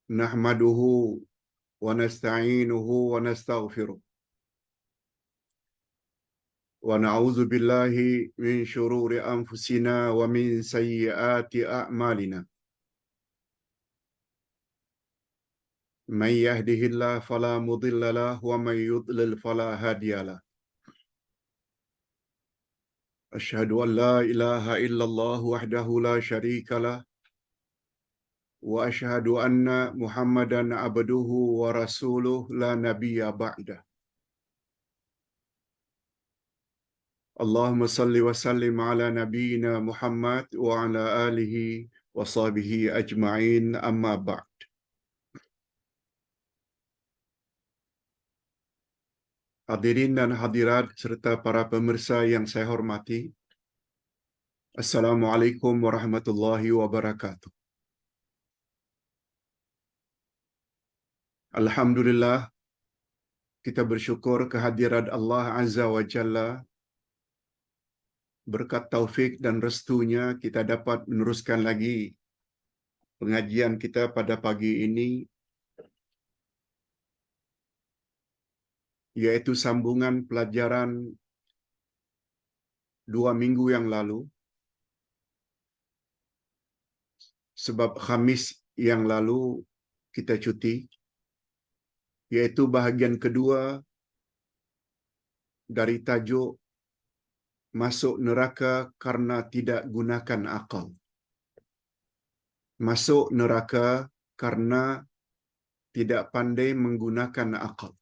نحمده ونستعينه ونستغفره ونعوذ بالله من شرور أنفسنا ومن سيئات أعمالنا من يهده الله فلا مضل له ومن يضلل فلا هادي له أشهد أن لا إله إلا الله وحده لا شريك له وأشهد أن محمدا عبده ورسوله لا نبي بعده اللهم صل وسلم على نبينا محمد وعلى آله وصحبه أجمعين أما بعد. Hadirin dan hadirat serta para pemirsa yang saya hormati, Assalamualaikum warahmatullahi wabarakatuh. Alhamdulillah, kita bersyukur kehadirat Allah Azza wa Jalla. Berkat taufik dan restunya kita dapat meneruskan lagi pengajian kita pada pagi ini, yaitu sambungan pelajaran 2 minggu yang lalu. Sebab Khamis yang lalu kita cuti, yaitu bahagian kedua dari tajuk masuk neraka karena tidak gunakan akal. Masuk neraka karena tidak pandai menggunakan akal.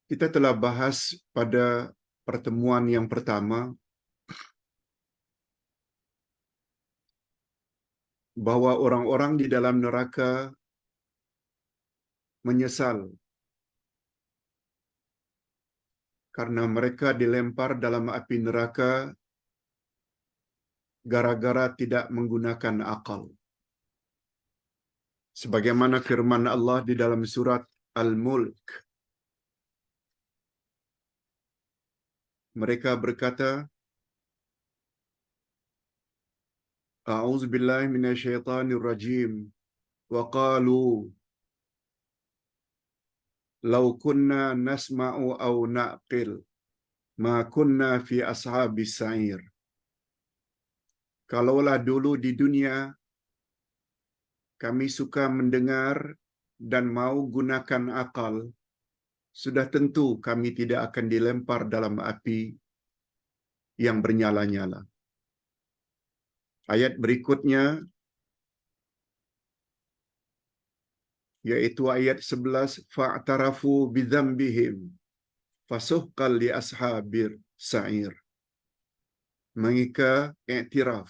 Kita telah bahas pada pertemuan yang pertama bahwa orang-orang di dalam neraka menyesal karena mereka dilempar dalam api neraka gara-gara tidak menggunakan akal. Sebagaimana firman Allah di dalam surat Al-Mulk. Mereka berkata, A'udzubillahi minasyaitonir rajim. Wa qalu law kunna nasma'u aw na'qil ma kunna fi ashabis sa'ir. Kalaulah dulu di dunia kami suka mendengar dan mau gunakan akal, sudah tentu kami tidak akan dilempar dalam api yang bernyala-nyala. Ayat berikutnya, yaitu ayat 11, fa'tarafu bidzambihim fasuhqal li ashabir sa'ir. Mereka iktiraf,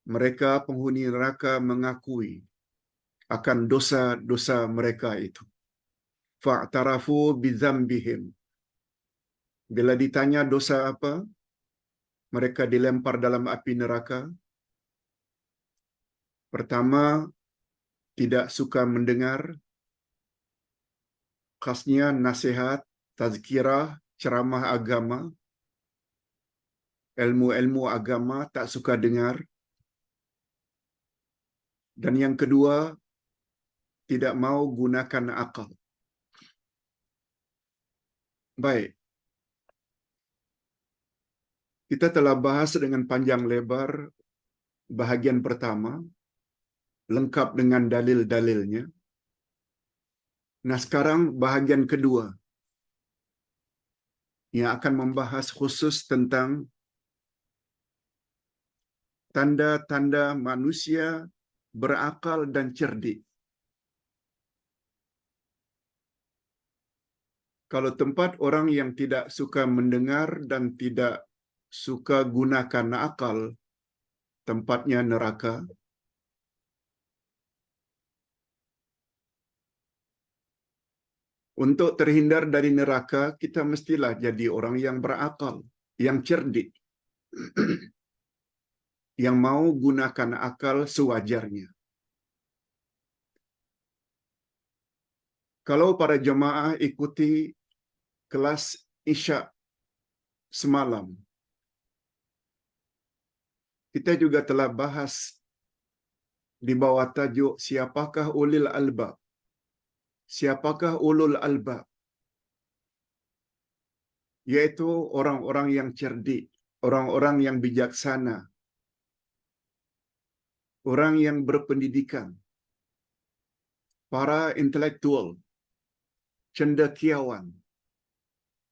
mereka penghuni neraka mengakui akan dosa-dosa mereka itu. Fa'tarafu bidzambihim. Bila ditanya dosa apa, mereka dilempar dalam api neraka. Pertama, tidak suka mendengar, khasnya nasihat, tazkirah, ceramah agama, ilmu-ilmu agama tak suka dengar. Dan yang kedua, tidak mau gunakan akal. Baik. Kita telah bahas dengan panjang lebar bahagian pertama, lengkap dengan dalil-dalilnya. Nah, sekarang bahagian kedua yang akan membahas khusus tentang tanda-tanda manusia berakal dan cerdik. Kalau tempat orang yang tidak suka mendengar dan tidak suka gunakan akal, tempatnya neraka. Untuk terhindar dari neraka, kita mestilah jadi orang yang berakal, yang cerdik, yang mau gunakan akal sewajarnya. Kalau para jemaah ikuti kelas Isya semalam, kita juga telah bahas di bawah tajuk siapakah ulil albab? Siapakah ulul albab? Yaitu orang-orang yang cerdik, orang-orang yang bijaksana, orang yang berpendidikan, para intelektual, cendekiawan.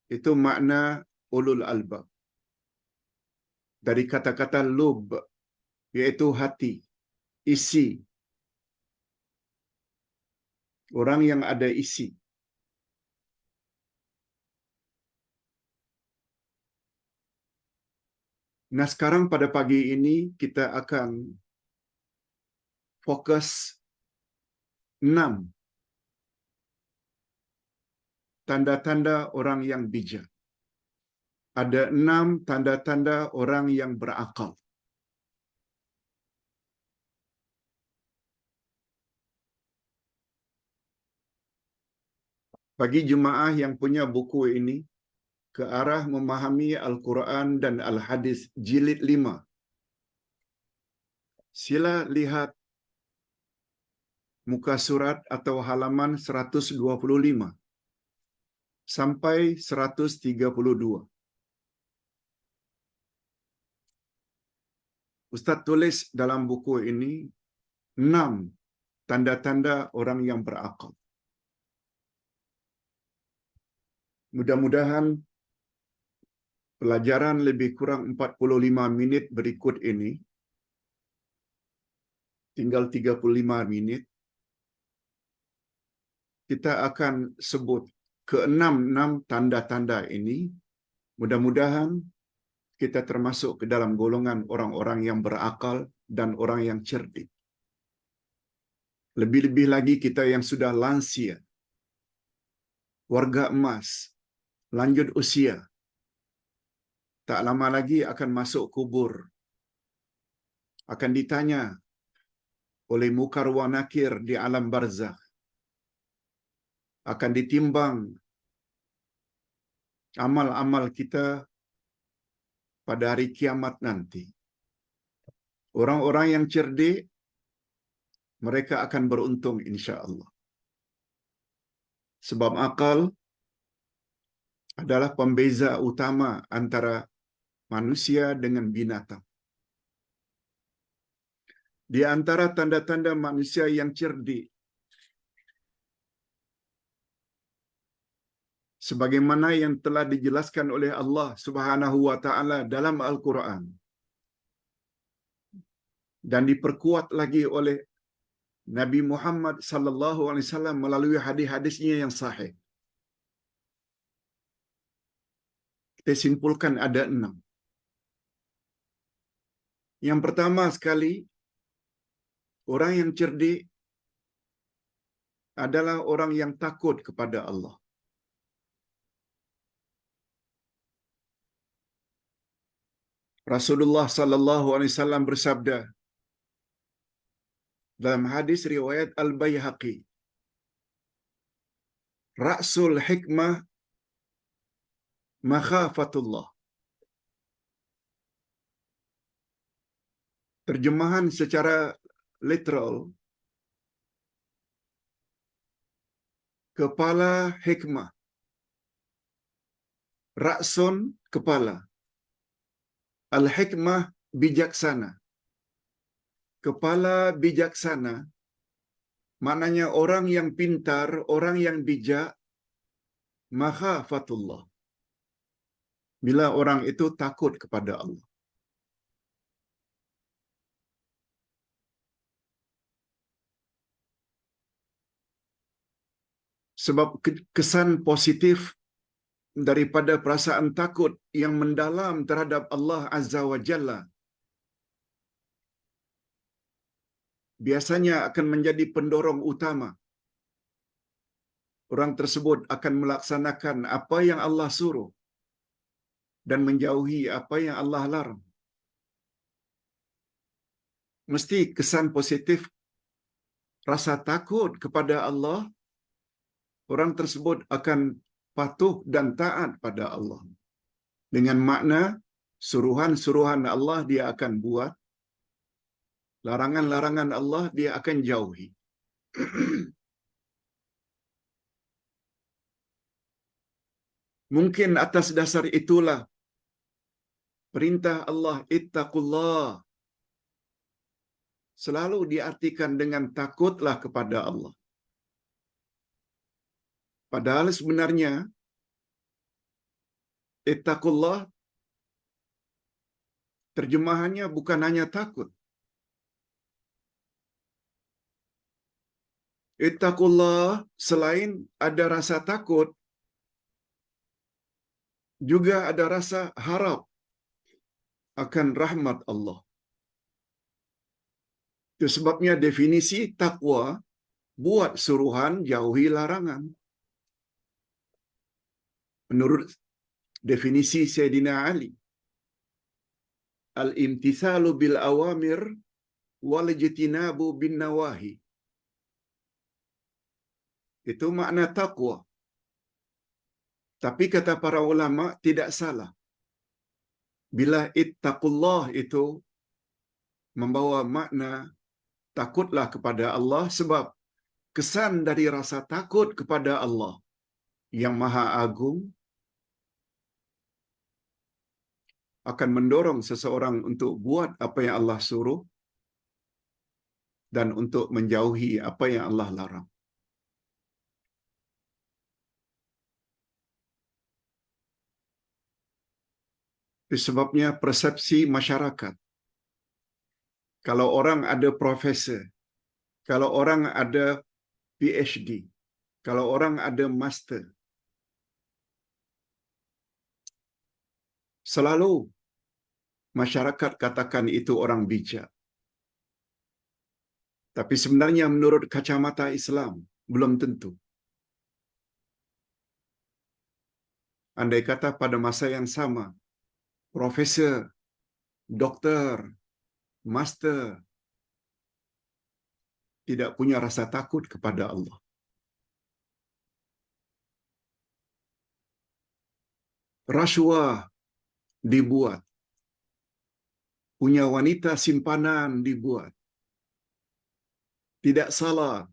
Itu makna ulul albab. Dari kata-kata lub, yaitu hati, isi. Orang yang ada isi. Nah, sekarang pada pagi ini kita akan fokus 6 tanda-tanda orang yang bijak. Ada 6 tanda-tanda orang yang berakal. Bagi jemaah yang punya buku ini, ke arah memahami Al-Quran dan Al-Hadis jilid 5. Sila lihat muka surat atau halaman 125 sampai 132. Ustaz tulis dalam buku ini 6 tanda-tanda orang yang berakal. Mudah-mudahan pelajaran lebih kurang 45 minit berikut ini, tinggal 35 minit, kita akan sebut ke-6 tanda-tanda ini. Mudah-mudahan kita termasuk ke dalam golongan orang-orang yang berakal dan orang yang cerdik. Lebih-lebih lagi kita yang sudah lansia, warga emas, lanjut usia, tak lama lagi akan masuk kubur, akan ditanya oleh Munkar wa Nakir di alam barzakh, akan ditimbang amal-amal kita pada hari kiamat nanti. Orang-orang yang cerdik, mereka akan beruntung insya-Allah. Sebab akal adalah pembeza utama antara manusia dengan binatang. Di antara tanda-tanda manusia yang cerdik, sebagaimana yang telah dijelaskan oleh Allah Subhanahu wa taala dalam Al-Quran dan diperkuat lagi oleh Nabi Muhammad sallallahu alaihi wasallam melalui hadis-hadisnya yang sahih. Kita simpulkan ada 6. Yang pertama sekali, orang yang cerdik adalah orang yang takut kepada Allah. Rasulullah sallallahu alaihi wasallam bersabda dalam hadis riwayat Al-Baihaqi, Ra'sul hikmah makhafatullah. Terjemahan secara literal, kepala hikmah. Ra'sun kepala. Al-hikmah bijaksana. Kepala bijaksana maknanya orang yang pintar, orang yang bijak, makhafatullah. Bila orang itu takut kepada Allah. Sebab kesan positif daripada perasaan takut yang mendalam terhadap Allah Azza wa Jalla biasanya akan menjadi pendorong utama. Orang tersebut akan melaksanakan apa yang Allah suruh dan menjauhi apa yang Allah larang. Mesti kesan positif rasa takut kepada Allah, orang tersebut akan patuh dan taat pada Allah. Dengan makna suruhan-suruhan Allah dia akan buat, Larangan-larangan Allah dia akan jauhi. Mungkin atas dasar itulah perintah Allah ittaqullah selalu diartikan dengan takutlah kepada Allah. Padahal sebenarnya ittaqullah terjemahannya bukan hanya takut. Ittaqullah selain ada rasa takut, juga ada rasa harap akan rahmat Allah. Itu sebabnya definisi takwa, buat suruhan, jauhi larangan. Menurut definisi Sayyidina Ali, al-imtithalu bil awamir wal ijtinabu bin nawahi. Itu makna takwa. Tapi kata para ulama tidak salah bila ittaqullah itu membawa makna takutlah kepada Allah, sebab kesan dari rasa takut kepada Allah yang Maha Agung akan mendorong seseorang untuk buat apa yang Allah suruh dan untuk menjauhi apa yang Allah larang. Itu sebabnya persepsi masyarakat, kalau orang ada profesor, kalau orang ada PhD, kalau orang ada master, selalu masyarakat katakan itu orang bijak. Tapi sebenarnya menurut kacamata Islam, belum tentu. Andai kata pada masa yang sama, profesor, doktor, master tidak punya rasa takut kepada Allah. Rasuah dibuat, punya wanita simpanan dibuat, tidak salah,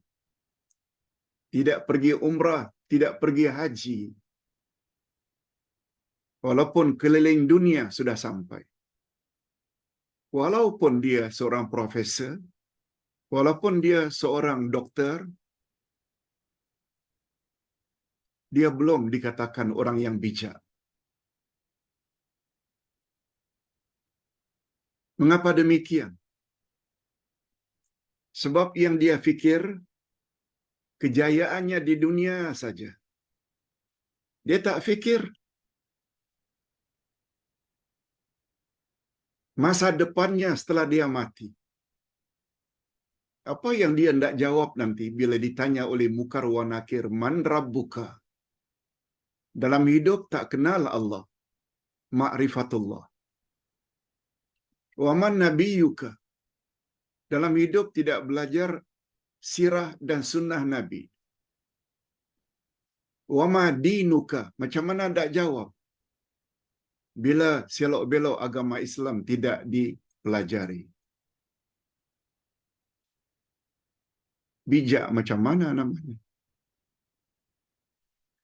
tidak pergi umrah, tidak pergi haji, walaupun keliling dunia sudah sampai. Walaupun dia seorang profesor, walaupun dia seorang doktor, dia belum dikatakan orang yang bijak. Mengapa demikian? Sebab yang dia fikir kejayaannya di dunia saja. Dia tak fikir masa depannya setelah dia mati. Apa yang dia hendak jawab nanti bila ditanya oleh Munkar wa Nakir, man rabbuka? Dalam hidup tak kenal Allah, ma'rifatullah. Wa man nabiyuka? Dalam hidup tidak belajar sirah dan sunnah Nabi. Wa ma dinuka? Macam mana hendak jawab bila selok-belok agama Islam tidak dipelajari? Bijak macam mana namanya?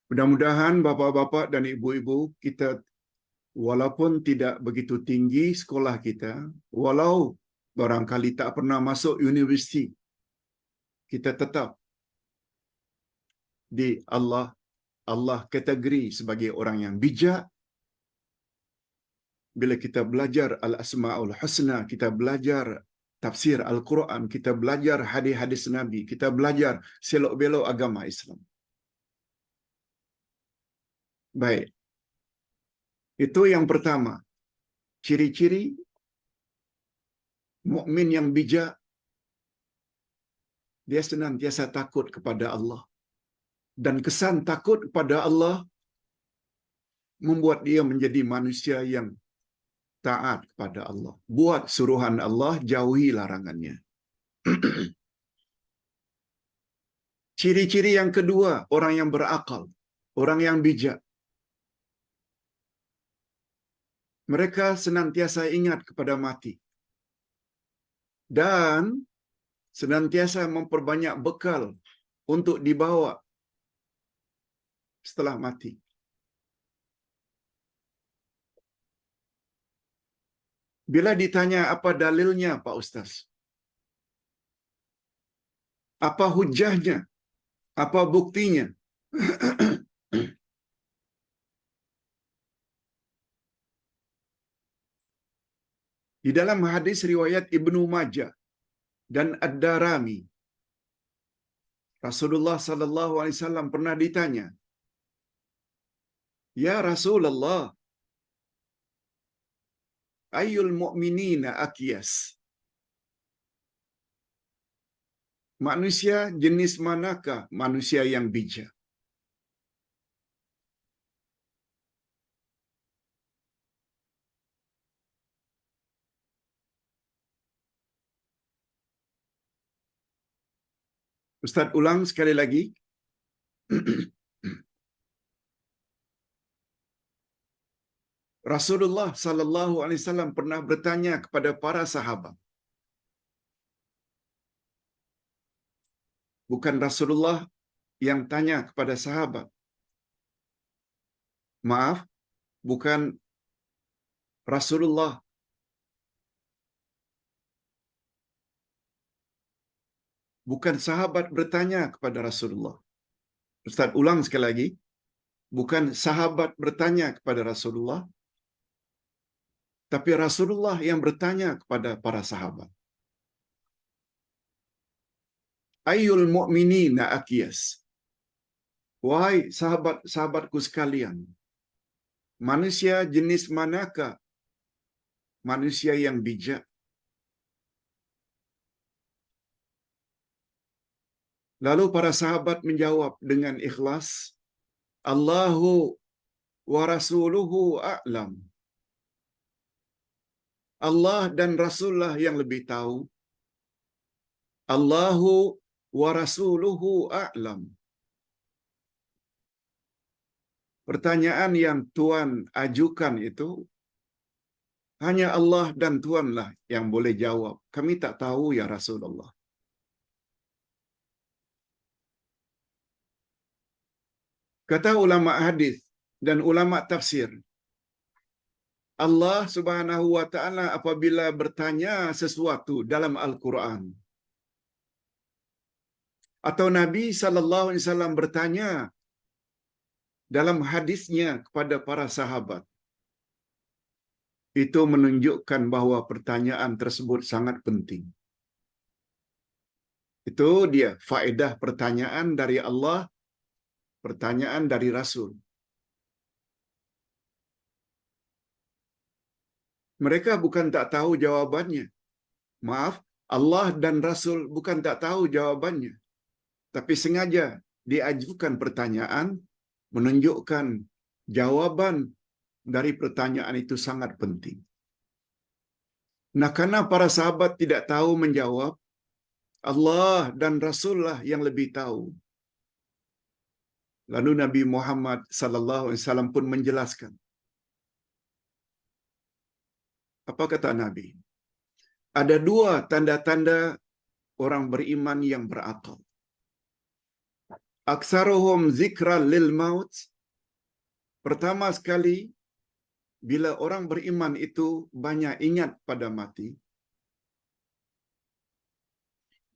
Mudah-mudahan bapa-bapa dan ibu-ibu kita, walaupun tidak begitu tinggi sekolah kita, walau barangkali tak pernah masuk universiti, kita tetap di Allah kategori sebagai orang yang bijak. Bila kita belajar Al-Asma'ul Husna, kita belajar tafsir Al-Quran, kita belajar hadis-hadis Nabi, kita belajar selok-belok agama Islam. Baik. Itu yang pertama. Ciri-ciri mukmin yang bijak, dia senantiasa takut kepada Allah. Dan kesan takut kepada Allah membuat dia menjadi manusia yang taat kepada Allah. Buat suruhan Allah, jauhi larangannya. Ciri-ciri yang kedua, orang yang berakal, orang yang bijak. Mereka senantiasa ingat kepada mati. dan senantiasa memperbanyak bekal untuk dibawa setelah mati. Bila ditanya apa dalilnya, Pak Ustaz? Apa hujahnya? Apa buktinya? Di dalam hadis riwayat Ibnu Majah dan Ad-Darimi, Rasulullah sallallahu alaihi wasallam pernah ditanya, "Ya Rasulullah, ayyul mu'minina akyas?" Manusia jenis manakah manusia yang bijak? Ustaz ulang sekali lagi. Rasulullah sallallahu alaihi wasallam pernah bertanya kepada para sahabat. Bukan Rasulullah yang tanya kepada sahabat. Maaf, bukan Rasulullah. Bukan sahabat bertanya kepada Rasulullah. Ustaz ulang sekali lagi. Bukan sahabat bertanya kepada Rasulullah, tapi Rasulullah yang bertanya kepada para sahabat. Ayyul mu'minina akyas? Wahai sahabat-sahabatku sekalian, manusia jenis manakah manusia yang bijak? Lalu para sahabat menjawab dengan ikhlas, Allahu wa rasuluhu a'lam. Allah dan Rasulullah yang lebih tahu. Allahu wa rasuluhu a'lam. Pertanyaan yang Tuan ajukan itu, hanya Allah dan Tuanlah yang boleh jawab. Kami tak tahu ya Rasulullah. Kata ulama hadis dan ulama tafsir, Allah Subhanahu wa taala apabila bertanya sesuatu dalam Al-Quran atau Nabi sallallahu alaihi wasallam bertanya dalam hadisnya kepada para sahabat, itu menunjukkan bahawa pertanyaan tersebut sangat penting. Itu dia faedah pertanyaan dari Allah, pertanyaan dari Rasul. Mereka bukan tak tahu jawabannya. Maaf, Allah dan Rasul bukan tak tahu jawabannya. Tapi sengaja diajukan pertanyaan menunjukkan jawaban dari pertanyaan itu sangat penting. Nah, karena para sahabat tidak tahu menjawab, Allah dan Rasulullah yang lebih tahu. Lalu Nabi Muhammad sallallahu alaihi wasallam pun menjelaskan. Apa kata Nabi? Ada dua tanda-tanda orang beriman yang berakal. Aksaruhum zikran lil maut. Pertama sekali, bila orang beriman itu banyak ingat pada mati.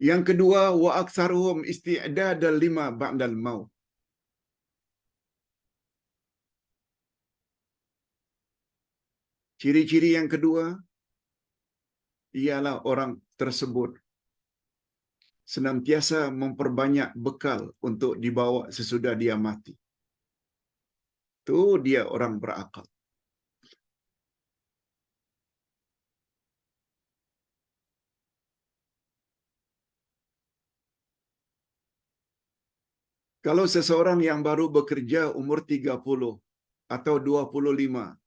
Yang kedua, wa aksaruhum isti'dadal lima ba'dal maut. Ciri-ciri yang kedua ialah orang tersebut senantiasa memperbanyak bekal untuk dibawa sesudah dia mati. Itu dia orang berakal. Kalau seseorang yang baru bekerja umur 30 atau 25,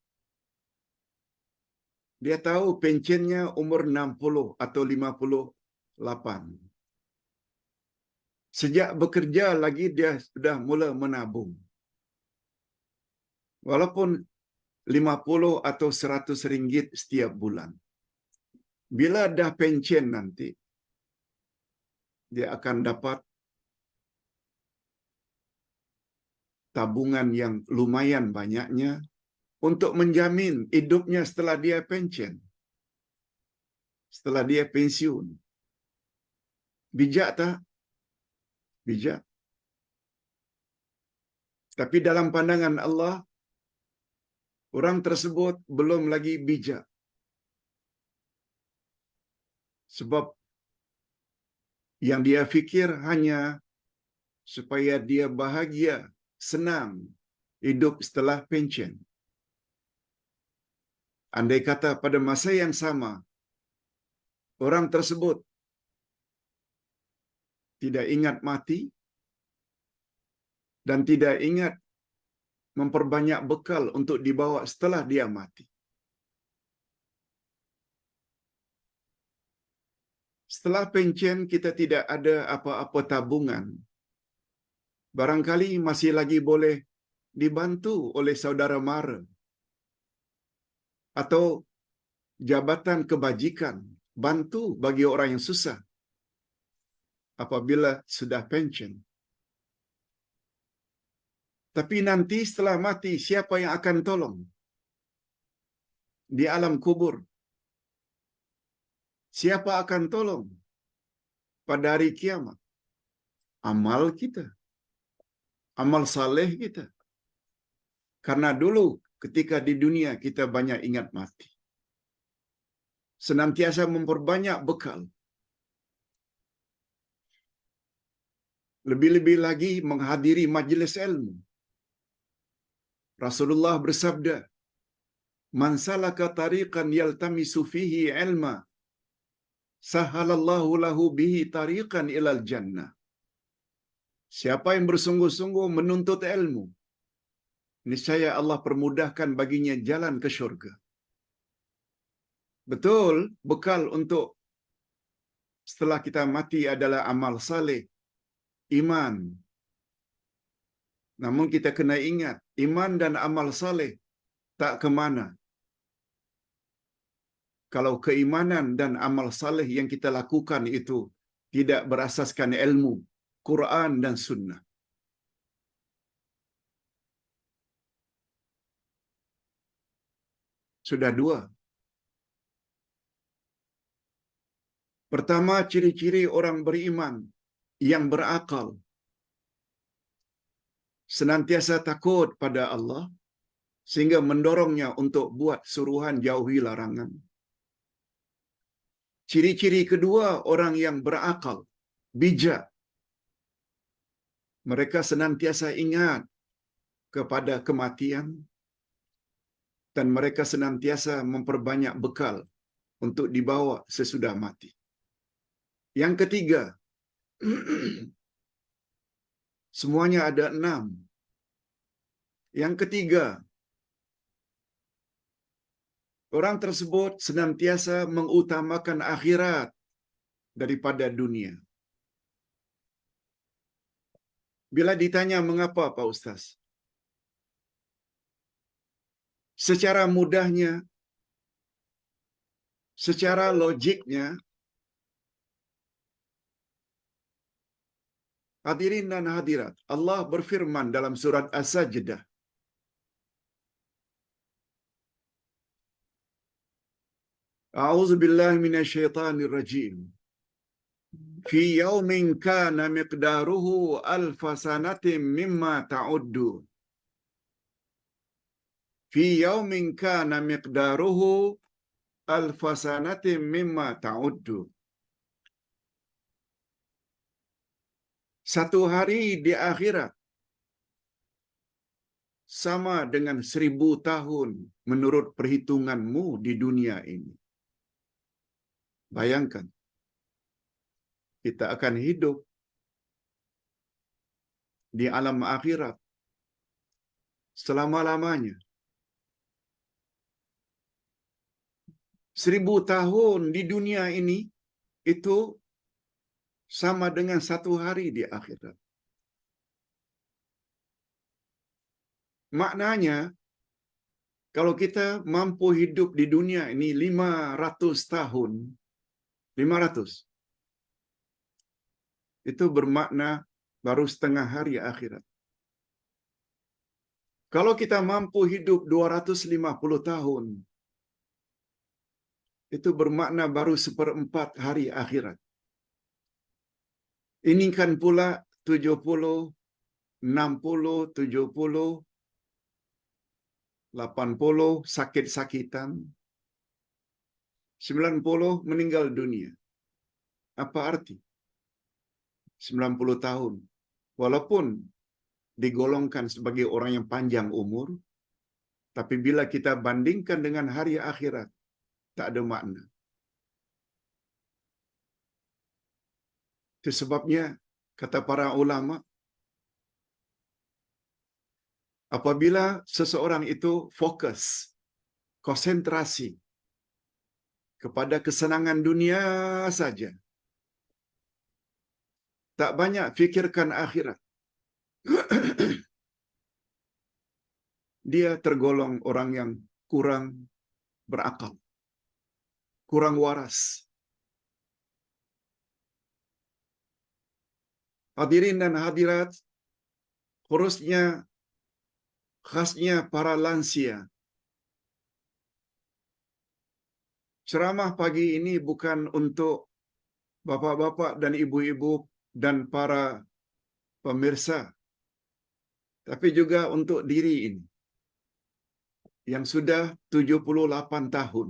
dia tahu pensiunnya umur 60 atau 58. Sejak bekerja lagi dia sudah mula menabung. Walaupun 50 atau 100 ringgit setiap bulan. Bila dah pension nanti, dia akan dapat tabungan yang lumayan banyaknya untuk menjamin hidupnya setelah dia pension, setelah dia pensiun. Bijak tak? Bijak. Tapi dalam pandangan Allah, orang tersebut belum lagi bijak. Sebab yang dia fikir hanya supaya dia bahagia, senang hidup setelah pension. Andai kata pada masa yang sama, orang tersebut tidak ingat mati dan tidak ingat memperbanyak bekal untuk dibawa setelah dia mati. Setelah pension, kita tidak ada apa-apa tabungan. Barangkali masih lagi boleh dibantu oleh saudara mara atau jabatan kebajikan, bantu bagi orang yang susah apabila sudah pension. Tapi nanti setelah mati, siapa yang akan tolong? Di alam kubur, siapa akan tolong pada hari kiamat? Amal kita, amal saleh kita. Karena dulu ketika di dunia kita banyak ingat mati, senantiasa memperbanyak bekal. Lebih-lebih lagi menghadiri majlis ilmu. Rasulullah bersabda, "Man salaka tariqan yaltamisu fihi ilma, sahalallahu lahu bihi tariqan ilal jannah." Siapa yang bersungguh-sungguh menuntut ilmu, niscaya Allah permudahkan baginya jalan ke syurga. Betul, bekal untuk setelah kita mati adalah amal saleh, iman. Namun kita kena ingat, iman dan amal saleh tak ke mana kalau keimanan dan amal saleh yang kita lakukan itu tidak berasaskan ilmu, Quran dan sunnah. Sudah dua. Pertama, ciri-ciri orang beriman yang berakal, senantiasa takut pada Allah sehingga mendorongnya untuk buat suruhan jauhi larangan. Ciri-ciri kedua orang yang berakal, bijak, mereka senantiasa ingat kepada kematian dan mereka senantiasa memperbanyak bekal untuk dibawa sesudah mati. Yang ketiga, semuanya ada 6. Yang ketiga, orang tersebut senantiasa mengutamakan akhirat daripada dunia. Bila ditanya mengapa Pak Ustaz? Secara mudahnya, secara logiknya, hadirin dan hadirat, Allah berfirman dalam surat As-Sajdah, A'udzu billahi minasyaitonir rajim. Fi yaumin kana miqdaruhu alf sanatin mimma ta'uddu. Fi yaumin kana miqdaruhu alf sanatin mimma ta'uddu. Satu hari di akhirat sama dengan 1000 tahun menurut perhitunganmu di dunia ini. Bayangkan, kita akan hidup di alam akhirat selama-lamanya. 1000 tahun di dunia ini itu sama dengan satu hari di akhirat. Maknanya, Kalau kita mampu hidup di dunia ini 500 tahun, 500, itu bermakna baru setengah hari akhirat. Kalau kita mampu hidup 250 tahun, itu bermakna baru seperempat hari akhirat. Ini kan pula 70, 60, 70, 80 sakit-sakitan, 90 meninggal dunia. Apa arti 90 tahun? Walaupun digolongkan sebagai orang yang panjang umur, tapi bila kita bandingkan dengan hari akhirat, tak ada makna. Itu sebabnya, kata para ulama, apabila seseorang itu fokus, konsentrasi kepada kesenangan dunia saja, tak banyak fikirkan akhirat, dia tergolong orang yang kurang berakal, kurang waras. Hadirin dan hadirat, khasnya para lansia. Ceramah pagi ini bukan untuk bapak-bapak dan ibu-ibu dan para pemirsa, tapi juga untuk diri ini yang sudah 78 tahun.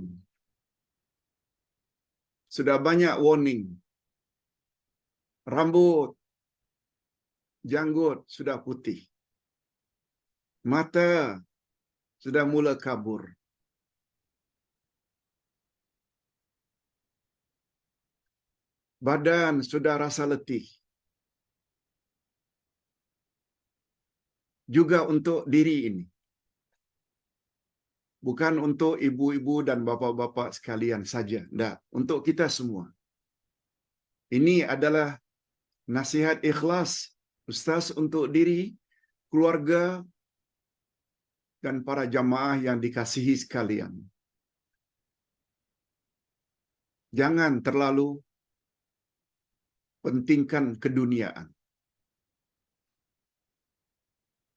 Sudah banyak warning. Rambut, janggut sudah putih. Mata sudah mula kabur. Badan sudah rasa letih. Juga untuk diri ini. Bukan untuk ibu-ibu dan bapa-bapa sekalian saja. Tidak, untuk kita semua. Ini adalah nasihat ikhlas Ustaz untuk diri, keluarga, dan para jamaah yang dikasihi sekalian. Jangan terlalu pentingkan keduniaan.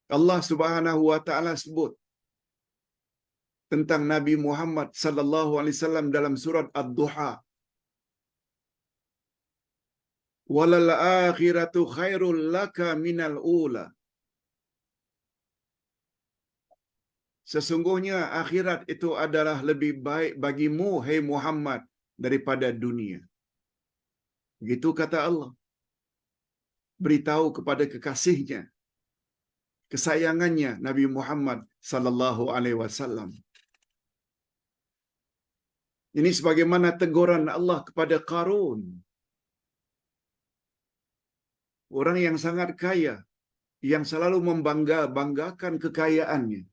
Allah Subhanahu wa taala sebut tentang Nabi Muhammad sallallahu alaihi wasallam dalam surat Ad-Duha. Walal akhiratu khairul laka minal ula. Sesungguhnya akhirat itu adalah lebih baik bagimu, hai Muhammad, daripada dunia. Begitu kata Allah. Beritahu kepada kekasihnya, kesayangannya Nabi Muhammad sallallahu alaihi wasallam. Ini sebagaimana teguran Allah kepada Qarun. Orang yang sangat kaya, yang selalu membanggakan kekayaannya.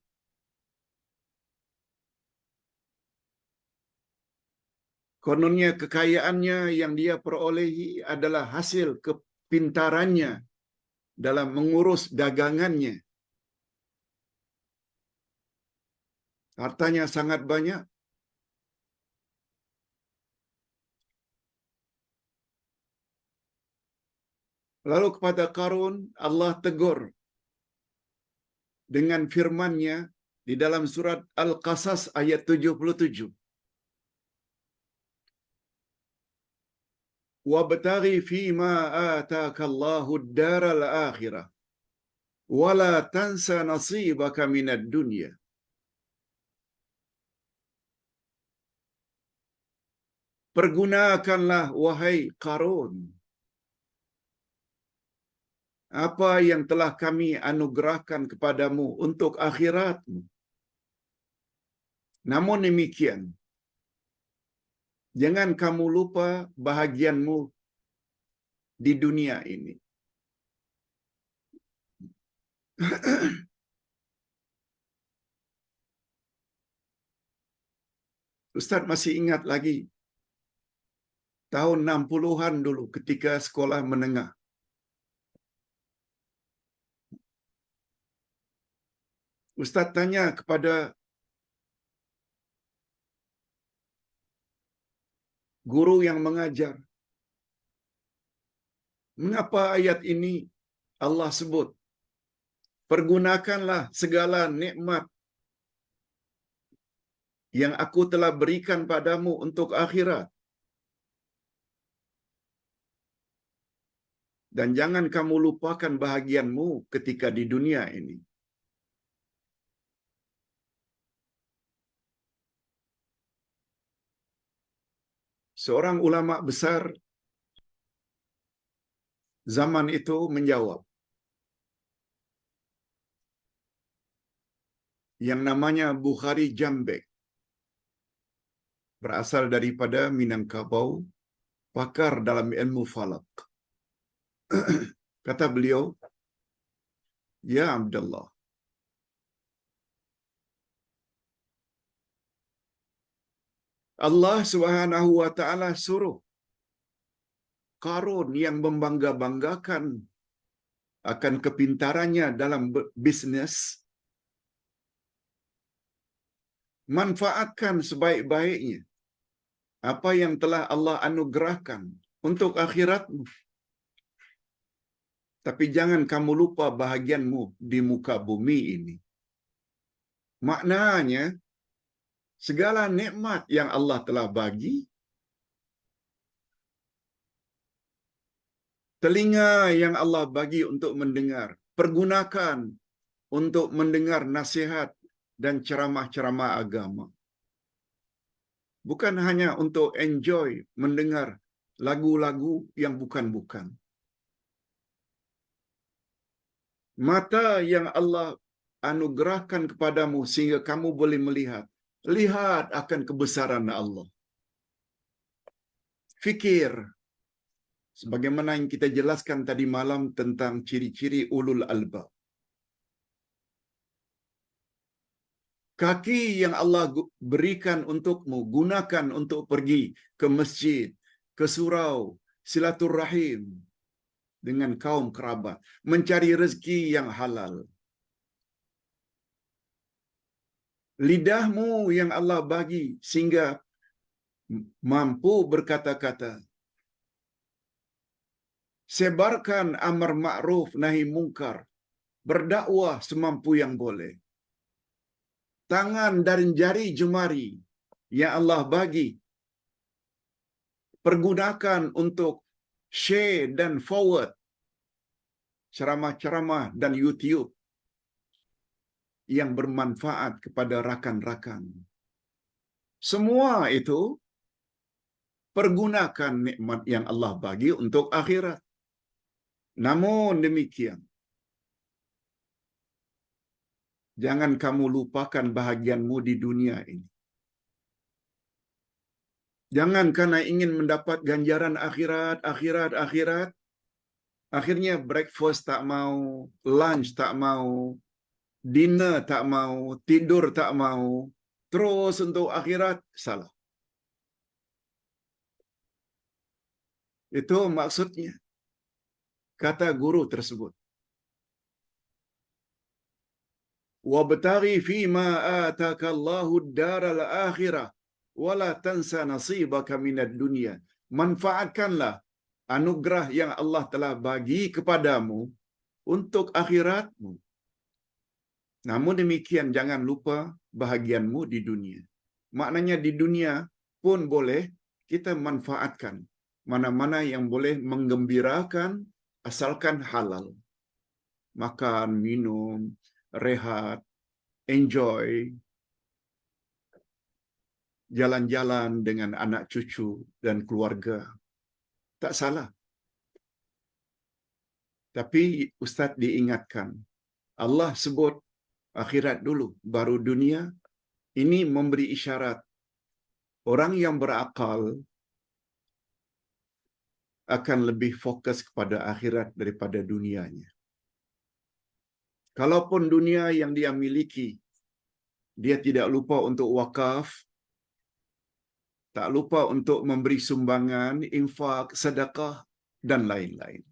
Kononnya kekayaannya yang dia perolehi adalah hasil kepintarannya dalam mengurus dagangannya. Hartanya sangat banyak. Lalu kepada Qarun Allah tegur dengan firman-Nya di dalam surat Al-Qasas ayat 77. Wabtaghi fima ataka Allahu ad-daral akhirah wa la tansa nasibaka minad dunya. Pergunakanlah wahai Qarun apa yang telah kami anugerahkan kepadamu untuk akhiratmu. Namun demikian, jangan kamu lupa bahagianmu di dunia ini. Ustaz masih ingat lagi tahun 60-an dulu ketika sekolah menengah. Ustaz tanya kepada guru yang mengajar. Mengapa ayat ini Allah sebut, pergunakanlah segala nikmat yang aku telah berikan padamu untuk akhirat. Dan jangan kamu lupakan bahagianmu ketika di dunia ini. Seorang ulama besar zaman itu menjawab, yang namanya Bukhari Jambek, berasal daripada Minangkabau, pakar dalam ilmu falak. Kata beliau, "Ya Abdullah, Allah Subhanahu wa taala suruh Qarun yang membangga-banggakan akan kepintarannya dalam bisnes, manfaatkan sebaik-baiknya apa yang telah Allah anugerahkan untuk akhiratmu. Tapi jangan kamu lupa bahagianmu di muka bumi ini." Maknanya, segala nikmat yang Allah telah bagi, telinga yang Allah bagi untuk mendengar, pergunakan untuk mendengar nasihat dan ceramah-ceramah agama. Bukan hanya untuk enjoy mendengar lagu-lagu yang bukan-bukan. Mata yang Allah anugerahkan kepadamu sehingga kamu boleh melihat. Lihat akan kebesaran Allah. Fikir. Sebagaimana yang kita jelaskan tadi malam tentang ciri-ciri ulul albab. Kaki yang Allah berikan untukmu, gunakan untuk pergi ke masjid, ke surau, silaturrahim dengan kaum kerabat, mencari rezeki yang halal. Lidahmu yang Allah bagi sehingga mampu berkata-kata. Sebarkan amar ma'ruf nahi mungkar, berdakwah semampu yang boleh. Tangan dan jari jemari yang Allah bagi, pergunakan untuk share dan forward ceramah-ceramah dan YouTube yang bermanfaat kepada rakan-rakan. Semua itu pergunakan nikmat yang Allah bagi untuk akhirat. Namun demikian, jangan kamu lupakan bahagianmu di dunia ini. Jangan karena ingin mendapat ganjaran akhirat, akhirnya breakfast tak mau, lunch tak mau, dinner tak mau, tidur tak mau, terus untuk akhirat, salah. Itu maksudnya, kata guru tersebut. Wabtaghi fima ataka Allahu ad-daral akhirah wala tansa nasibaka minad dunya. Manfaatkanlah anugerah yang Allah telah bagi kepadamu untuk akhiratmu. Namun demikian, jangan lupa bahagianmu di dunia. Maknanya di dunia pun boleh kita manfaatkan mana-mana yang boleh menggembirakan asalkan halal. Makan, minum, rehat, enjoy, jalan-jalan dengan anak cucu dan keluarga. Tak salah. Tapi Ustaz diingatkan, Allah sebut akhirat dulu, baru dunia. Ini memberi isyarat orang yang berakal akan lebih fokus kepada akhirat daripada dunianya. Kalaupun dunia yang dia miliki, dia tidak lupa untuk wakaf, tak lupa untuk memberi sumbangan, infak, sedekah, dan lain-lain.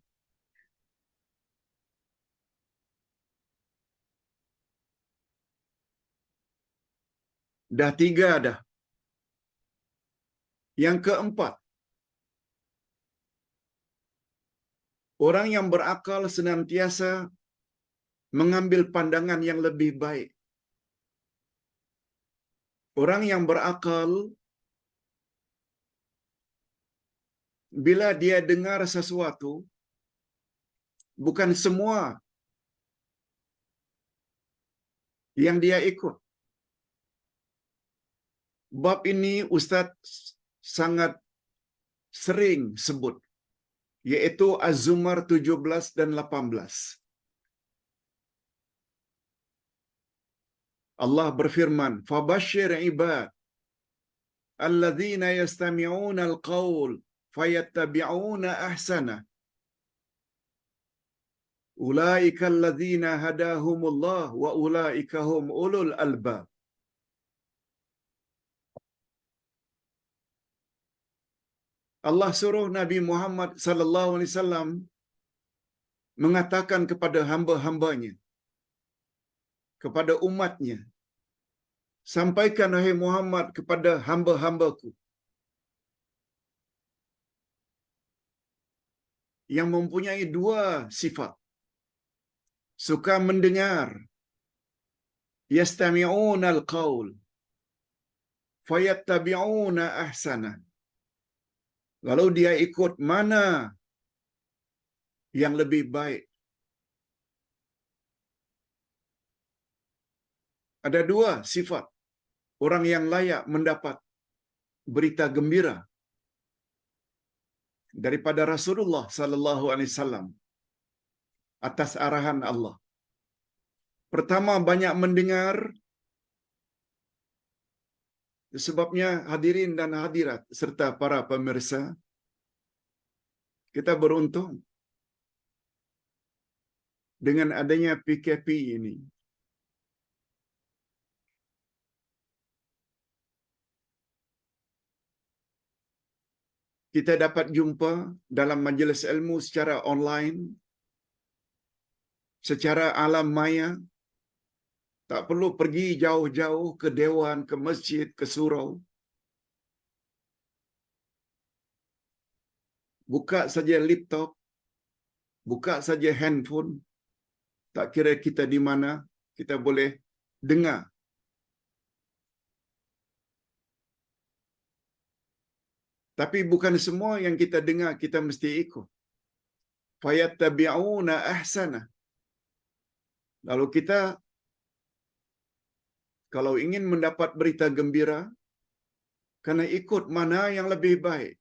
Dah tiga dah. Yang keempat, Orang yang berakal senantiasa mengambil pandangan yang lebih baik. Orang yang berakal, bila dia dengar sesuatu, bukan semua yang dia ikut. Bab ini Ustaz sangat sering sebut, yaitu Az-Zumar 17 dan 18. Allah berfirman, "Fabashshir ibad alladzina yastami'una al-qaul fayattabi'una ahsana. Ulaika alladzina hadahumullah wa ulaika hum ulul albab." Allah suruh Nabi Muhammad sallallahu alaihi wasallam mengatakan kepada hamba-hambanya, kepada umatnya, "Sampaikan wahai Muhammad kepada hamba-hambaku yang mempunyai dua sifat. Suka mendengar, yastami'una al-qaul fayattabi'una ahsana." Lalu dia ikut mana yang lebih baik. Ada dua sifat orang yang layak mendapat berita gembira daripada Rasulullah sallallahu alaihi wasallam atas arahan Allah. Pertama, banyak mendengar. Sebabnya hadirin dan hadirat serta para pemirsa, kita beruntung dengan adanya PKP ini. Kita dapat jumpa dalam majlis ilmu secara online, secara alam maya. Tak perlu pergi jauh-jauh ke dewan, ke masjid, ke surau. Buka saja laptop, buka saja handphone. Tak kira kita di mana, kita boleh dengar. Tapi bukan semua yang kita dengar kita mesti ikut. Fayattabi'una ahsana. Lalu kita kalau ingin mendapat berita gembira, kena ikut mana yang lebih baik.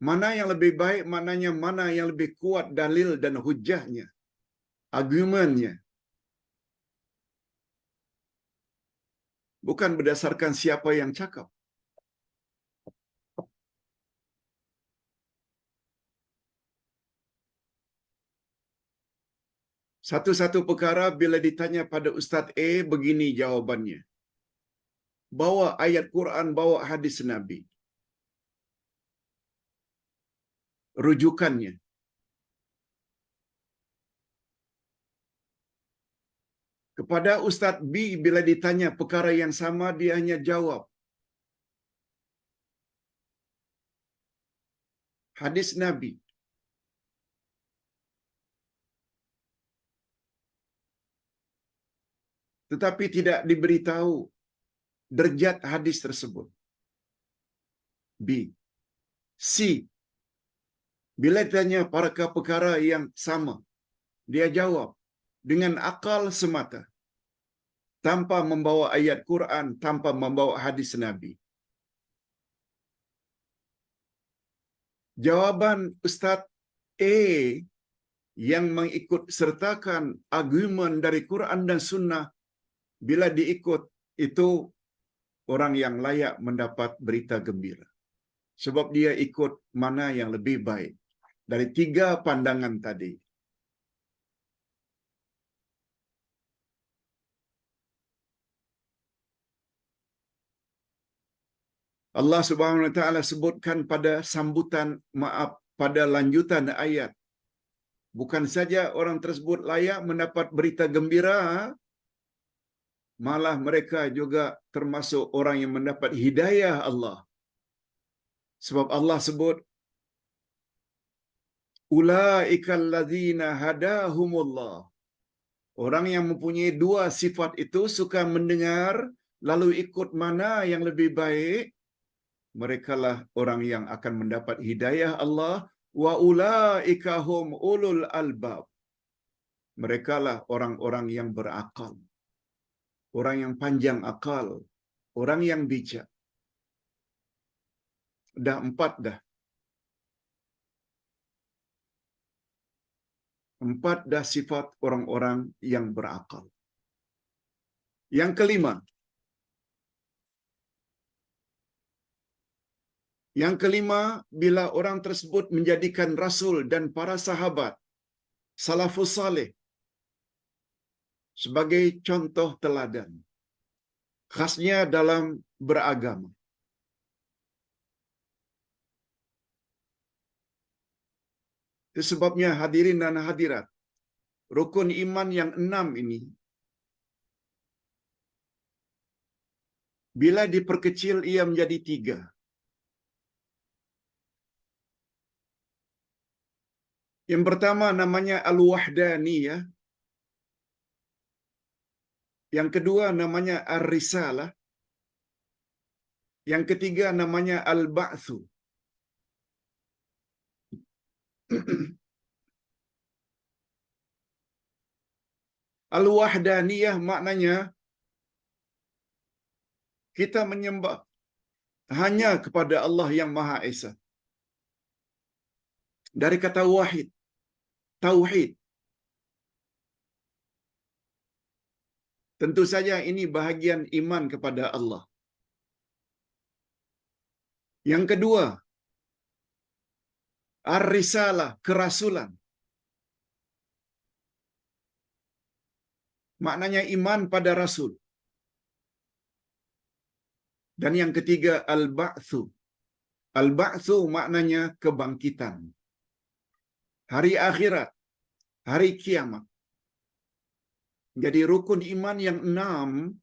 Mana yang lebih baik maknanya mana yang lebih kuat dalil dan hujahnya, argumennya. Bukan berdasarkan siapa yang cakap. Satu-satu perkara bila ditanya pada Ustaz A, begini jawabannya. Bawa ayat Quran, bawa hadis Nabi. Rujukannya. Kepada Ustaz B, bila ditanya perkara yang sama, dia hanya jawab hadis Nabi. Tetapi tidak diberitahu derajat hadis tersebut. B. C. Bila ditanya perkara yang sama, dia jawab dengan akal semata, tanpa membawa ayat Quran, tanpa membawa hadis Nabi. Jawaban Ustaz A yang mengikut sertakan argumen dari Quran dan Sunnah, bila diikut, itu orang yang layak mendapat berita gembira. Sebab dia ikut mana yang lebih baik dari tiga pandangan tadi. Allah Subhanahu wa taala sebutkan pada sambutan, pada lanjutan ayat, bukan saja orang tersebut layak mendapat berita gembira, malah mereka juga termasuk orang yang mendapat hidayah Allah. Sebab Allah sebut Ulaikal ladzina hadahumullah. Orang yang mempunyai dua sifat itu suka mendengar lalu ikut mana yang lebih baik, merekalah orang yang akan mendapat hidayah Allah. Wa ulaika hum ulul albab. Merekalah orang-orang yang berakal, orang yang panjang akal, orang yang bijak. Dah empat dah. Empat dah sifat orang-orang yang berakal. Yang kelima. Yang kelima, bila orang tersebut menjadikan Rasul dan para sahabat, salafus saleh, sebagai contoh teladan. Khasnya dalam beragama. Itu sebabnya hadirin dan hadirat, rukun iman yang 6 ini, bila diperkecil ia menjadi 3. Yang pertama namanya al-wahdaniyah. Yang kedua namanya ar-risalah. Yang ketiga namanya al-ba'tsu. Al-wahdaniyah maknanya kita menyembah hanya kepada Allah yang Maha Esa. Dari kata wahid, tauhid. Tentu saja ini bahagian iman kepada Allah. Yang kedua, ar-risalah, kerasulan. Maknanya iman pada Rasul. Dan yang ketiga, al-ba'tsu. Al-ba'tsu maknanya kebangkitan. Hari akhirat, hari kiamat. Jadi rukun iman yang 6,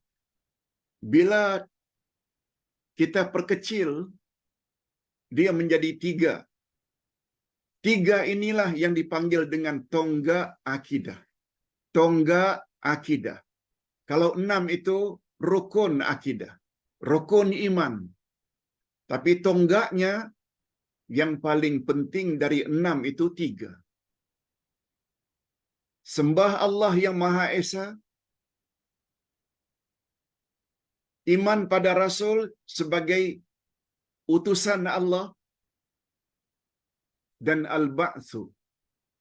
bila kita perkecil, dia menjadi 3. 3 inilah yang dipanggil dengan tonggak akidah. Tonggak akidah. Kalau 6 itu rukun akidah, rukun iman. Tapi tonggaknya yang paling penting dari 6 itu 3. Sembah Allah yang Maha Esa, iman pada Rasul sebagai utusan Allah, dan al-ba'tsu,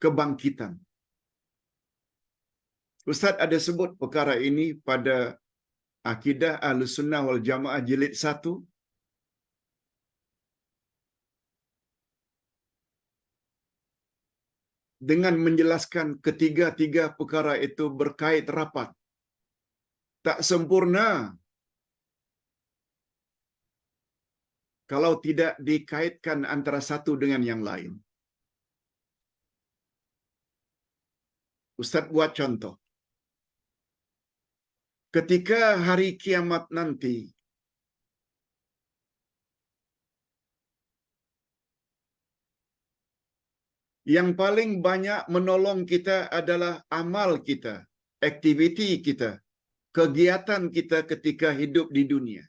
kebangkitan. Ustaz ada sebut perkara ini pada Akidah Ahlussunnah wal Jamaah jilid 1. Dengan menjelaskan ketiga-tiga perkara itu berkait rapat. Tak sempurna kalau tidak dikaitkan antara satu dengan yang lain. Ustaz buat contoh. Ketika hari kiamat nanti, yang paling banyak menolong kita adalah amal kita, aktiviti kita, kegiatan kita ketika hidup di dunia.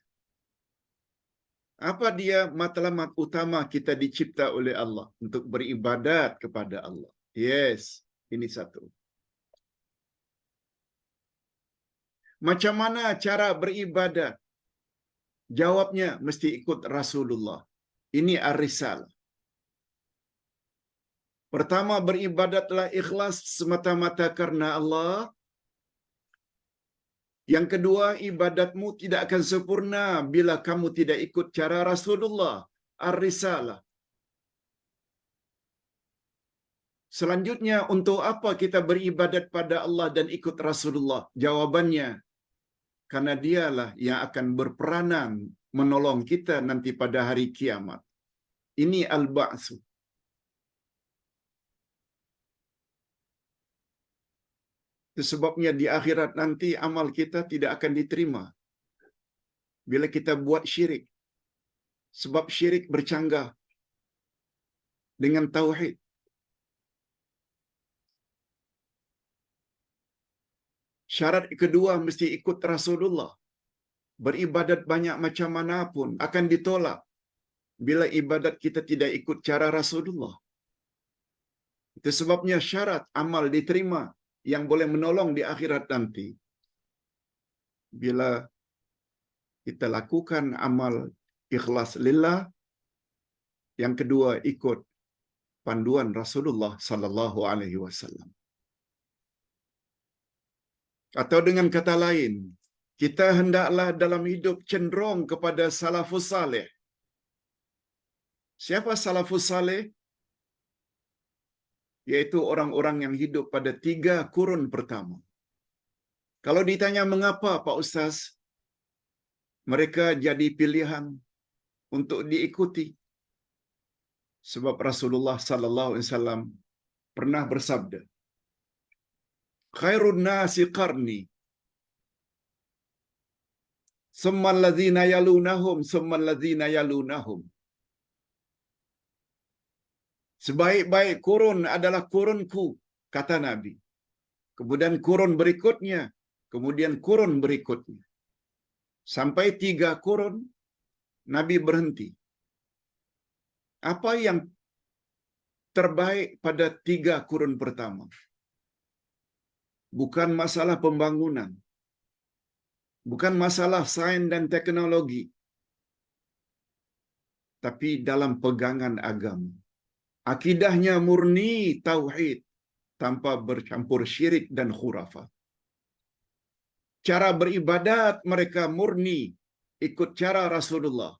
Apa dia matlamat utama kita dicipta oleh Allah? Untuk beribadat kepada Allah. Yes, ini satu. Macam mana cara beribadat? Jawabnya mesti ikut Rasulullah. Ini ar-risalah. Pertama, beribadatlah ikhlas semata-mata karena Allah. Yang kedua, ibadatmu tidak akan sempurna bila kamu tidak ikut cara Rasulullah. Ar-risalah. Selanjutnya, untuk apa kita beribadat pada Allah dan ikut Rasulullah? Jawabannya, karena dialah yang akan berperanan menolong kita nanti pada hari kiamat. Ini al-ba'tsu. Itu sebabnya di akhirat nanti amal kita tidak akan diterima bila kita buat syirik. Sebab syirik bercanggah dengan tauhid. Syarat kedua mesti ikut Rasulullah. Beribadat banyak macam mana pun akan ditolak bila ibadat kita tidak ikut cara Rasulullah. Itu sebabnya syarat amal diterima yang boleh menolong di akhirat nanti, bila kita lakukan amal ikhlas lillah, yang kedua ikut panduan Rasulullah sallallahu alaihi wasallam. Atau dengan kata lain, kita hendaklah dalam hidup cenderung kepada salafus saleh. Siapa salafus saleh? Yaitu orang-orang yang hidup pada 3 kurun pertama. Kalau ditanya mengapa Pak Ustaz mereka jadi pilihan untuk diikuti? Sebab Rasulullah sallallahu alaihi wasallam pernah bersabda, "Khairun nasi qarni, summa alladzina yalunahum, summa alladzina yalunahum." Sebaik-baik kurun adalah kurunku, kata Nabi. Kemudian kurun berikutnya, kemudian kurun berikutnya. Sampai 3 kurun, Nabi berhenti. Apa yang terbaik pada 3 kurun pertama? Bukan masalah pembangunan, bukan masalah sains dan teknologi, tapi dalam pegangan agama. Akidahnya murni tauhid tanpa bercampur syirik dan khurafat. Cara beribadat mereka murni ikut cara Rasulullah.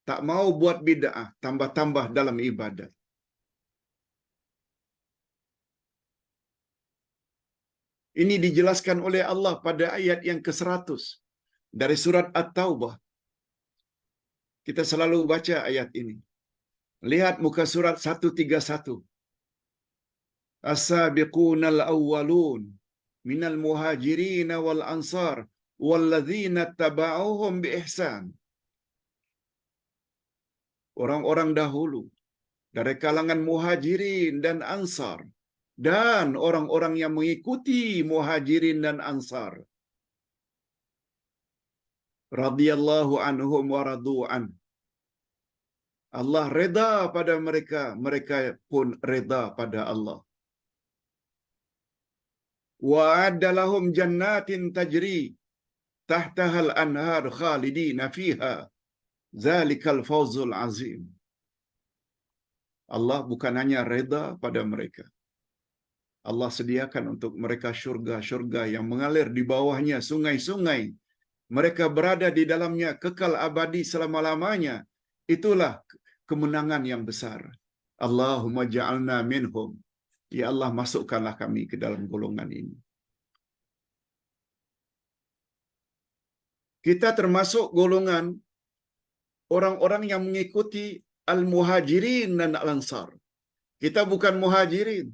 Tak mau buat bid'ah, tambah-tambah dalam ibadat. Ini dijelaskan oleh Allah pada ayat yang ke-100 dari surat At-Taubah. Kita selalu baca ayat ini. Lihat muka surat 131. As-sabiqunal awwalun minal muhajirin wal ansar walladzina tabauhum bi ihsan. Orang-orang dahulu dari kalangan muhajirin dan ansar dan orang-orang yang mengikuti muhajirin dan ansar, radhiyallahu anhum wa radu'an. Allah reda pada mereka, mereka pun reda pada Allah. Wa adda lahum jannatin tajri tahtaha al-anhar khalidina fiha. Zalikal fawzul azim. Allah bukan hanya reda pada mereka. Allah sediakan untuk mereka syurga-syurga yang mengalir di bawahnya sungai-sungai. Mereka berada di dalamnya kekal abadi selama-lamanya. Itulah kemenangan yang besar. Allahumma ja'alna minhum. Ya Allah, masukkanlah kami ke dalam golongan ini. Kita termasuk golongan orang-orang yang mengikuti al-muhajirin dan al-ansar. Kita bukan muhajirin.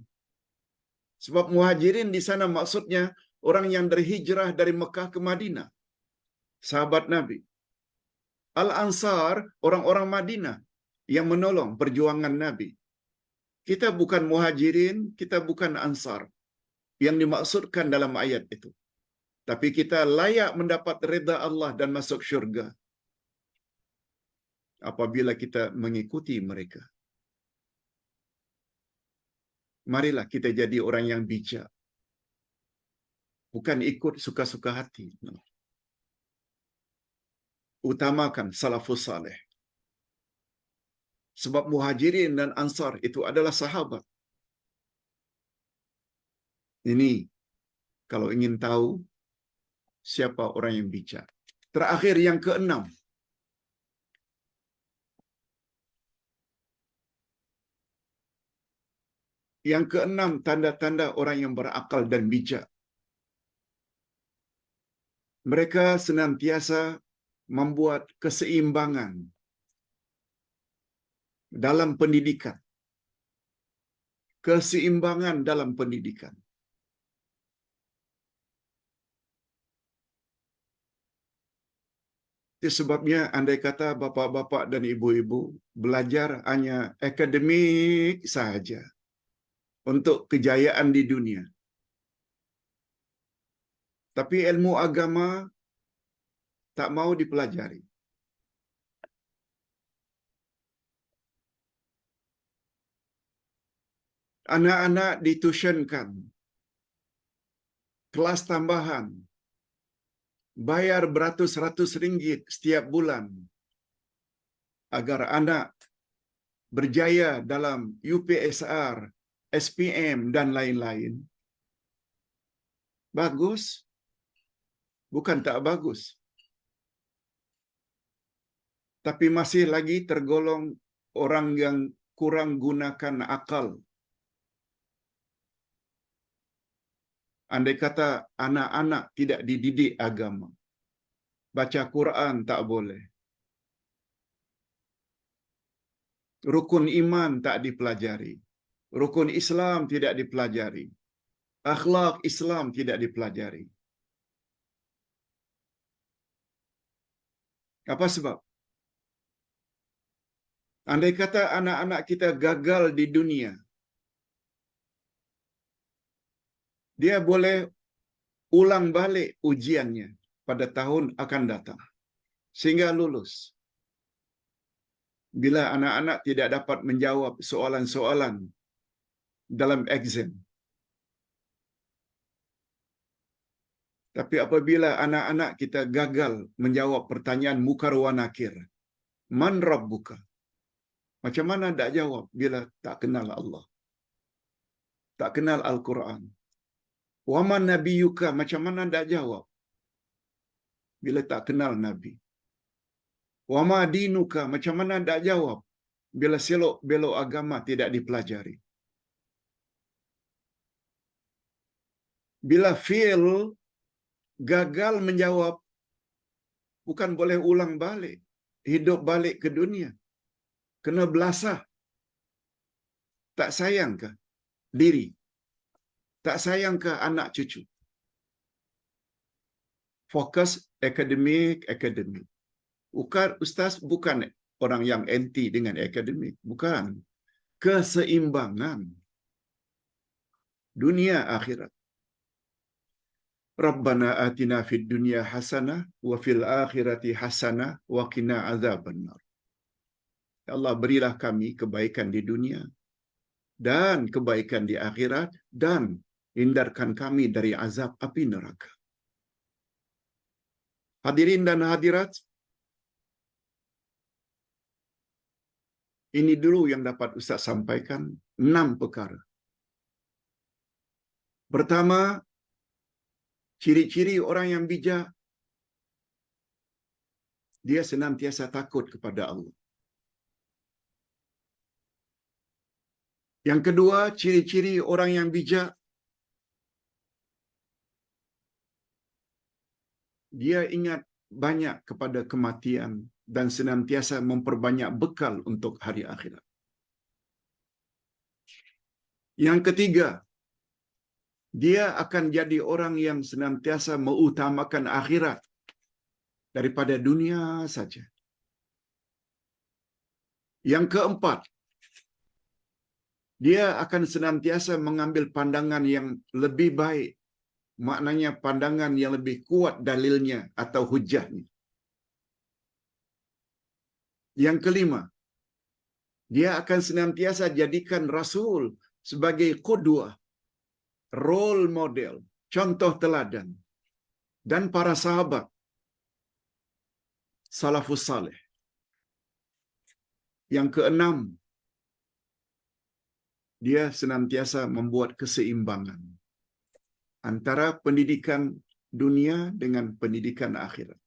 Sebab muhajirin di sana maksudnya orang yang berhijrah dari Mekah ke Madinah. Sahabat Nabi. Al-ansar, orang-orang Madinah yang menolong perjuangan Nabi. Kita bukan muhajirin, kita bukan ansar yang dimaksudkan dalam ayat itu. Tapi kita layak mendapat reda Allah dan masuk syurga apabila kita mengikuti mereka. Marilah kita jadi orang yang bijak. Bukan ikut suka-suka hati. Utamakan salafus saleh. Sebab muhajirin dan ansar itu adalah sahabat. Ini kalau ingin tahu siapa orang yang bijak. Terakhir yang ke-6. Yang ke-6 tanda-tanda orang yang berakal dan bijak. Mereka senantiasa membuat keseimbangan dalam pendidikan. Keseimbangan dalam pendidikan. Itu sebabnya andai kata bapa-bapa dan ibu-ibu belajar hanya akademik sahaja untuk kejayaan di dunia, Tapi ilmu agama tak mau dipelajari. Anak-anak dituitionkan, kelas tambahan, bayar beratus-ratus ringgit setiap bulan agar anak berjaya dalam UPSR, SPM dan lain-lain. Bagus? Bukan tak bagus. Tapi masih lagi tergolong orang yang kurang gunakan akal. Andai kata anak-anak tidak dididik agama, baca Quran tak boleh, rukun iman tak dipelajari, rukun Islam tidak dipelajari, akhlak Islam tidak dipelajari. Apa sebab? Andai kata anak-anak kita gagal di dunia, dia boleh ulang balik ujiannya pada tahun akan datang sehingga lulus. Bila anak-anak tidak dapat menjawab soalan-soalan dalam exam. Tapi apabila anak-anak kita gagal menjawab pertanyaan mukar wa nakir, man rabbuka? Macam mana tak jawab bila tak kenal Allah? Tak kenal Al-Quran. Wa man nabiyuka? Macam mana tak jawab bila tak kenal Nabi? Wa ma dinuka? Macam mana tak jawab bila selok belok agama tidak dipelajari? Bila fail, gagal menjawab, bukan boleh ulang balik, hidup balik ke dunia. Kena belasah. Tak sayang ke diri? Tak sayang ke anak cucu? Fokus akademik. Bukan, Ustaz bukan orang yang anti dengan akademik. Bukan. Keseimbangan. Dunia akhirat. Rabbana atina fid dunya hasanah wa fil akhirati hasanah wa qina azabannar. Ya Allah, berilah kami kebaikan di dunia dan kebaikan di akhirat dan hindarkan kami dari azab api neraka. Hadirin dan hadirat, ini dulu yang dapat Ustaz sampaikan, 6 perkara. Pertama, ciri-ciri orang yang bijak, dia senantiasa takut kepada Allah. Yang kedua, ciri-ciri orang yang bijak, dia ingat banyak kepada kematian dan senantiasa memperbanyak bekal untuk hari akhirat. Yang ketiga, dia akan jadi orang yang senantiasa mengutamakan akhirat daripada dunia saja. Yang keempat, dia akan senantiasa mengambil pandangan yang lebih baik, maknanya pandangan yang lebih kuat dalilnya atau hujahnya. Yang kelima, dia akan senantiasa jadikan Rasul sebagai qudwah, role model, contoh teladan, dan para sahabat salafus saleh. Yang keenam, dia senantiasa membuat keseimbangan antara pendidikan dunia dengan pendidikan akhirat.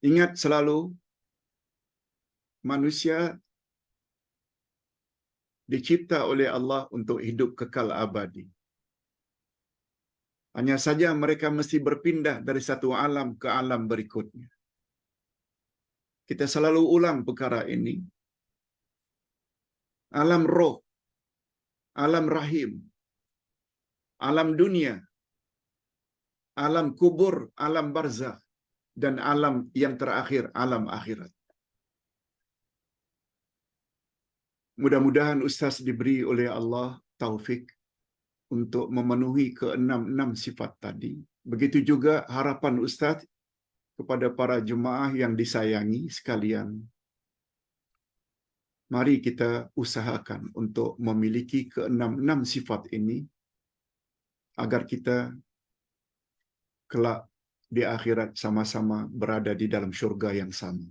Ingat selalu, manusia dicipta oleh Allah untuk hidup kekal abadi. Hanya saja mereka mesti berpindah dari satu alam ke alam berikutnya. Kita selalu ulang perkara ini. Alam roh, alam rahim, alam dunia, alam kubur, alam barzakh, dan alam yang terakhir, alam akhirat. Mudah-mudahan Ustaz diberi oleh Allah taufik untuk memenuhi keenam-enam sifat tadi. Begitu juga harapan Ustaz kepada para jemaah yang disayangi sekalian. Mari kita usahakan untuk memiliki keenam-enam sifat ini agar kita kelak di akhirat sama-sama berada di dalam syurga yang sama.